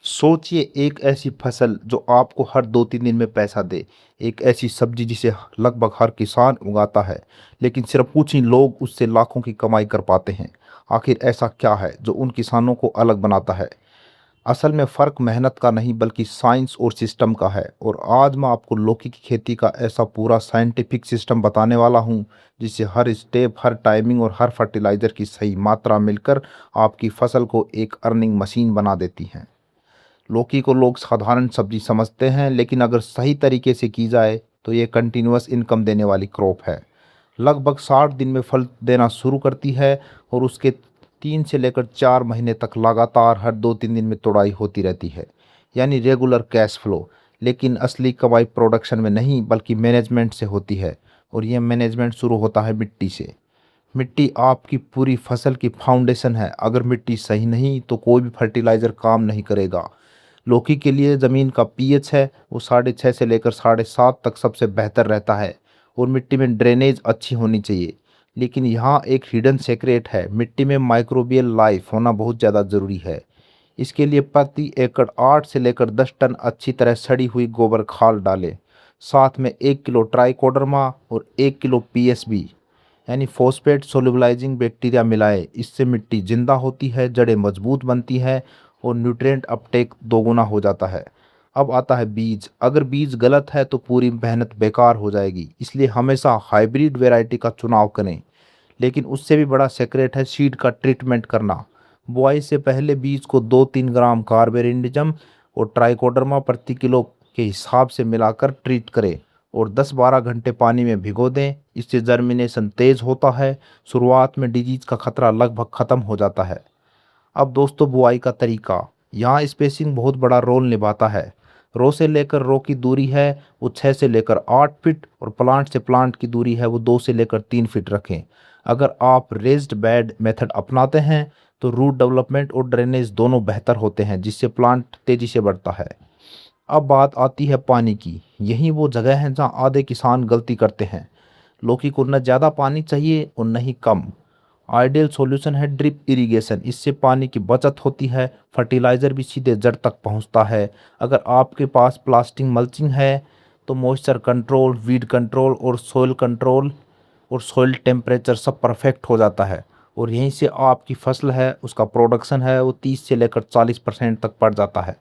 सोचिए एक ऐसी फसल जो आपको हर 2-3 दिन में पैसा दे। एक ऐसी सब्जी जिसे लगभग हर किसान उगाता है, लेकिन सिर्फ कुछ ही लोग उससे लाखों की कमाई कर पाते हैं। आखिर ऐसा क्या है जो उन किसानों को अलग बनाता है? असल में फ़र्क मेहनत का नहीं बल्कि साइंस और सिस्टम का है। और आज मैं आपको लौकी की खेती का ऐसा पूरा साइंटिफिक सिस्टम बताने वाला हूँ, जिससे हर स्टेप, हर टाइमिंग और हर फर्टिलाइज़र की सही मात्रा मिलकर आपकी फसल को एक अर्निंग मशीन बना देती हैं। लौकी को लोग साधारण सब्जी समझते हैं, लेकिन अगर सही तरीके से की जाए तो ये कंटिन्यूअस इनकम देने वाली क्रॉप है। लगभग 60 दिन में फल देना शुरू करती है और उसके 3 से लेकर 4 महीने तक लगातार हर 2-3 दिन में तुड़ाई होती रहती है, यानी रेगुलर कैश फ्लो। लेकिन असली कमाई प्रोडक्शन में नहीं बल्कि मैनेजमेंट से होती है। और यह मैनेजमेंट शुरू होता है मिट्टी से। मिट्टी आपकी पूरी फसल की फाउंडेशन है। अगर मिट्टी सही नहीं तो कोई भी फर्टिलाइज़र काम नहीं करेगा। लौकी के लिए ज़मीन का पीएच है वो 6.5 से लेकर 7.5 तक सबसे बेहतर रहता है। और मिट्टी में ड्रेनेज अच्छी होनी चाहिए। लेकिन यहाँ एक हिडन सीक्रेट है, मिट्टी में माइक्रोबियल लाइफ होना बहुत ज़्यादा ज़रूरी है। इसके लिए प्रति एकड़ 8 से लेकर 10 टन अच्छी तरह सड़ी हुई गोबर खाद डालें। साथ में 1 किलो ट्राइकोडर्मा और 1 किलो पीएसबी यानी फॉस्फेट सोल्युबलाइजिंग बैक्टीरिया मिलाएं। इससे मिट्टी जिंदा होती है, जड़ें मजबूत बनती है और न्यूट्रिएंट अपटेक दोगुना हो जाता है। अब आता है बीज। अगर बीज गलत है तो पूरी मेहनत बेकार हो जाएगी। इसलिए हमेशा हाइब्रिड वैरायटी का चुनाव करें। लेकिन उससे भी बड़ा सीक्रेट है सीड का ट्रीटमेंट करना। बुआई से पहले बीज को 2-3 ग्राम कार्बेरिंडिजम और ट्राइकोडर्मा प्रति किलो के हिसाब से मिलाकर ट्रीट करें और 10-12 घंटे पानी में भिगो दें। इससे जर्मिनेशन तेज होता है। शुरुआत में डिजीज का खतरा लगभग खत्म हो जाता है। अब दोस्तों बुआई का तरीका, यहाँ स्पेसिंग बहुत बड़ा रोल निभाता है। रो से लेकर रो की दूरी है वो 6 से लेकर 8 फीट और प्लांट से प्लांट की दूरी है वो 2 से लेकर 3 फीट रखें। अगर आप रेज्ड बेड मेथड अपनाते हैं तो रूट डेवलपमेंट और ड्रेनेज दोनों बेहतर होते हैं, जिससे प्लांट तेजी से बढ़ता है। अब बात आती है पानी की। यही वो जगह है जहाँ आधे किसान गलती करते हैं। लौकी को न ज़्यादा पानी चाहिए और न ही कम। आइडियल सॉल्यूशन है ड्रिप इरिगेशन। इससे पानी की बचत होती है, फर्टिलाइज़र भी सीधे जड़ तक पहुंचता है। अगर आपके पास प्लास्टिक मल्चिंग है तो मॉइस्चर कंट्रोल, वीड कंट्रोल और सॉइल टेम्परेचर सब परफेक्ट हो जाता है। और यहीं से आपकी फसल है उसका प्रोडक्शन है वो 30 से लेकर 40% तक बढ़ जाता है।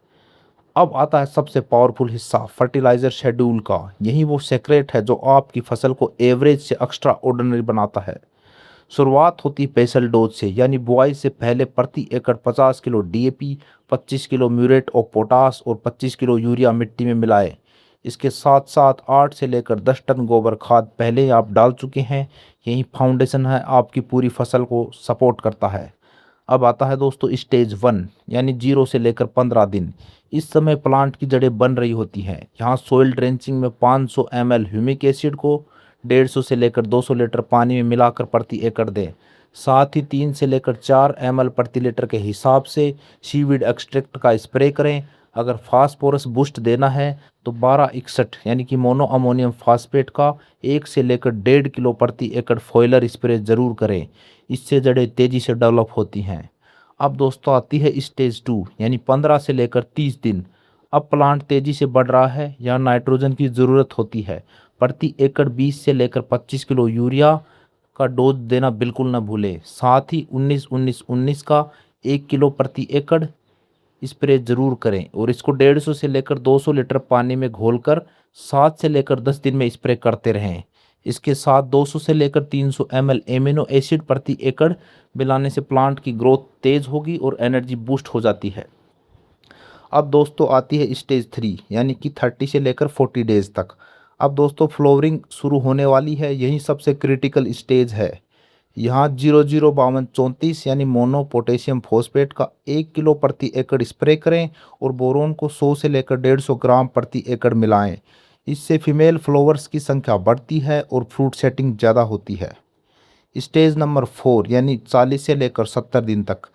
अब आता है सबसे पावरफुल हिस्सा, फर्टिलाइज़र शेड्यूल का। यही वो सीक्रेट है जो आपकी फसल को एवरेज से एक्स्ट्रा ऑर्डिनरी बनाता है। शुरुआत होती है बेसल डोज से, यानी बुआई से पहले प्रति एकड़ 50 kilo DAP, 25 kilo muriate of potash और 25 किलो यूरिया मिट्टी में मिलाएं। इसके साथ साथ 8 से लेकर 10 टन गोबर खाद पहले ही आप डाल चुके हैं। यही फाउंडेशन है, आपकी पूरी फसल को सपोर्ट करता है। अब आता है दोस्तों स्टेज 1, यानी 0 से लेकर 15 दिन। इस समय प्लांट की जड़ें बन रही होती हैं। यहाँ सोइल ड्रेंचिंग में 500 ml ह्यूमिक एसिड को 150 से लेकर 200 लीटर पानी में मिलाकर प्रति एकड़ दें। साथ ही 3 से लेकर 4 ml प्रति लीटर के हिसाब से सीवीड एक्सट्रैक्ट का स्प्रे करें। अगर फास्फोरस बूस्ट देना है तो 1261 यानी कि मोनो अमोनियम फास्फेट का 1 से लेकर 1.5 किलो प्रति एकड़ फॉइलर स्प्रे जरूर करें। इससे जड़ें तेजी से डेवलप होती हैं। अब दोस्तों आती है स्टेज 2, यानी 15 से लेकर 30 दिन। अब प्लांट तेजी से बढ़ रहा है, यहाँ नाइट्रोजन की ज़रूरत होती है। प्रति एकड़ 20 से लेकर 25 किलो यूरिया का डोज देना बिल्कुल न भूलें। साथ ही 19-19-19 का 1 किलो प्रति एकड़ स्प्रे जरूर करें और इसको 150 से लेकर 200 लीटर पानी में घोलकर 7 से लेकर 10 दिन में स्प्रे करते रहें। इसके साथ 200 से लेकर 300 ml एमिनो एसिड प्रति एकड़ मिलाने से प्लांट की ग्रोथ तेज होगी और एनर्जी बूस्ट हो जाती है। अब दोस्तों आती है स्टेज 3, यानी कि 30 से लेकर 40 डेज तक। अब दोस्तों फ्लोवरिंग शुरू होने वाली है, यही सबसे क्रिटिकल स्टेज है। यहाँ 005234 यानी मोनो पोटेशियम फॉस्फेट का 1 किलो प्रति एकड़ स्प्रे करें और बोरोन को 100 से लेकर 150 ग्राम प्रति एकड़ मिलाएं। इससे फीमेल फ्लावर्स की संख्या बढ़ती है और फ्रूट सेटिंग ज़्यादा होती है। स्टेज नंबर 4, यानी 40 से लेकर 70 दिन तक।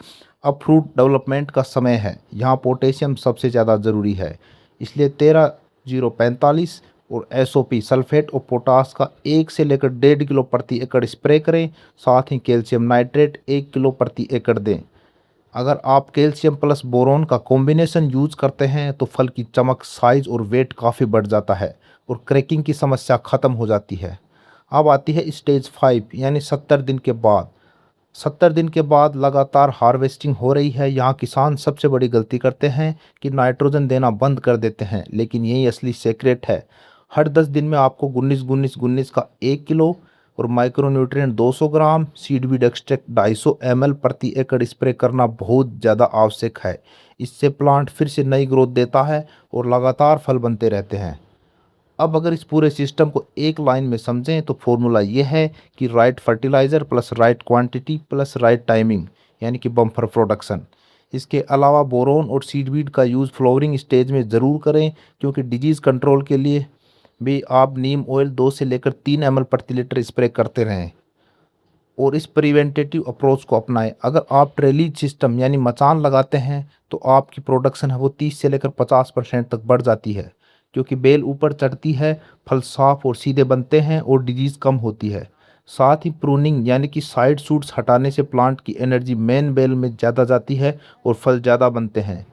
अब फ्रूट डेवलपमेंट का समय है। यहाँ पोटेशियम सबसे ज़्यादा ज़रूरी है, इसलिए 13-0-45 और एसओपी सल्फेट और पोटास का 1 से लेकर 1.5 किलो प्रति एकड़ स्प्रे करें। साथ ही कैल्शियम नाइट्रेट 1 किलो प्रति एकड़ दें। अगर आप कैल्शियम प्लस बोरोन का कॉम्बिनेशन यूज करते हैं तो फल की चमक, साइज और वेट काफ़ी बढ़ जाता है और क्रैकिंग की समस्या खत्म हो जाती है। अब आती है स्टेज 5 यानी 70 दिन के बाद। 70 दिन के बाद लगातार हार्वेस्टिंग हो रही है। यहाँ किसान सबसे बड़ी गलती करते हैं कि नाइट्रोजन देना बंद कर देते हैं, लेकिन यही असली सीक्रेट है। हर 10 दिन में आपको 19-19-19 का 1 किलो और माइक्रोन्यूट्रिएंट 200 ग्राम, सीडवीड एक्सट्रैक्ट 250 ml प्रति एकड़ स्प्रे करना बहुत ज़्यादा आवश्यक है। इससे प्लांट फिर से नई ग्रोथ देता है और लगातार फल बनते रहते हैं। अब अगर इस पूरे सिस्टम को एक लाइन में समझें तो फॉर्मूला ये है कि right fertiliser plus right quantity plus right timing, यानी कि बम्पर प्रोडक्शन। इसके अलावा बोरोन और सीडवीड का यूज़ फ्लावरिंग स्टेज में ज़रूर करें, क्योंकि डिजीज़ कंट्रोल के लिए भी आप नीम ऑयल 2 से लेकर 3 ml प्रति लीटर स्प्रे करते रहें और इस प्रिवेंटेटिव अप्रोच को अपनाएं। अगर आप ट्रेलीज सिस्टम यानी मचान लगाते हैं तो आपकी प्रोडक्शन है वो 30 से लेकर 50% तक बढ़ जाती है, क्योंकि बेल ऊपर चढ़ती है, फल साफ और सीधे बनते हैं और डिजीज़ कम होती है। साथ ही प्रूनिंग यानी कि साइड शूट्स हटाने से प्लांट की एनर्जी मेन बेल में ज़्यादा जाती है और फल ज़्यादा बनते हैं।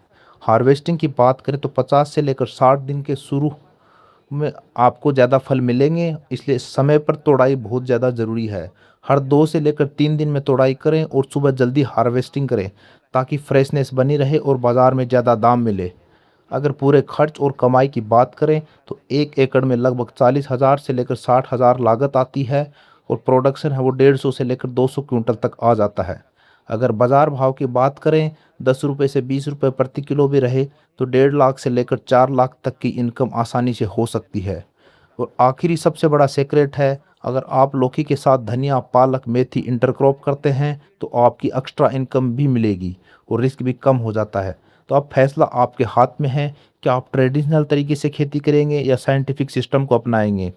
हार्वेस्टिंग की बात करें तो 50 से लेकर 60 दिन के शुरू में आपको ज़्यादा फल मिलेंगे, इसलिए समय पर तोड़ाई बहुत ज़्यादा ज़रूरी है। हर 2 से लेकर 3 दिन में तोड़ाई करें और सुबह जल्दी हार्वेस्टिंग करें, ताकि फ्रेशनेस बनी रहे और बाज़ार में ज़्यादा दाम मिले। अगर पूरे खर्च और कमाई की बात करें तो 1 एकड़ में लगभग 40,000 से लेकर 60,000 लागत आती है और प्रोडक्शन है वो 150 से लेकर 200 क्विंटल तक आ जाता है। अगर बाज़ार भाव की बात करें, 10 रुपये से 20 रुपये प्रति किलो भी रहे तो 1.5 लाख से लेकर 4 लाख तक की इनकम आसानी से हो सकती है। और आखिरी सबसे बड़ा सीक्रेट है, अगर आप लौकी के साथ धनिया, पालक, मेथी इंटरक्रॉप करते हैं तो आपकी एक्स्ट्रा इनकम भी मिलेगी और रिस्क भी कम हो जाता है। तो अब फैसला आपके हाथ में है कि आप ट्रेडिशनल तरीके से खेती करेंगे या साइंटिफिक सिस्टम को अपनाएंगे।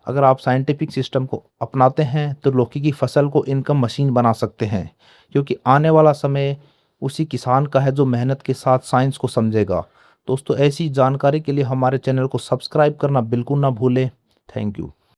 अगर आप साइंटिफिक सिस्टम को अपनाते हैं तो लौकी की फसल को इनकम मशीन बना सकते हैं, क्योंकि आने वाला समय उसी किसान का है जो मेहनत के साथ साइंस को समझेगा। दोस्तों, ऐसी जानकारी के लिए हमारे चैनल को सब्सक्राइब करना बिल्कुल ना भूलें। Thank you.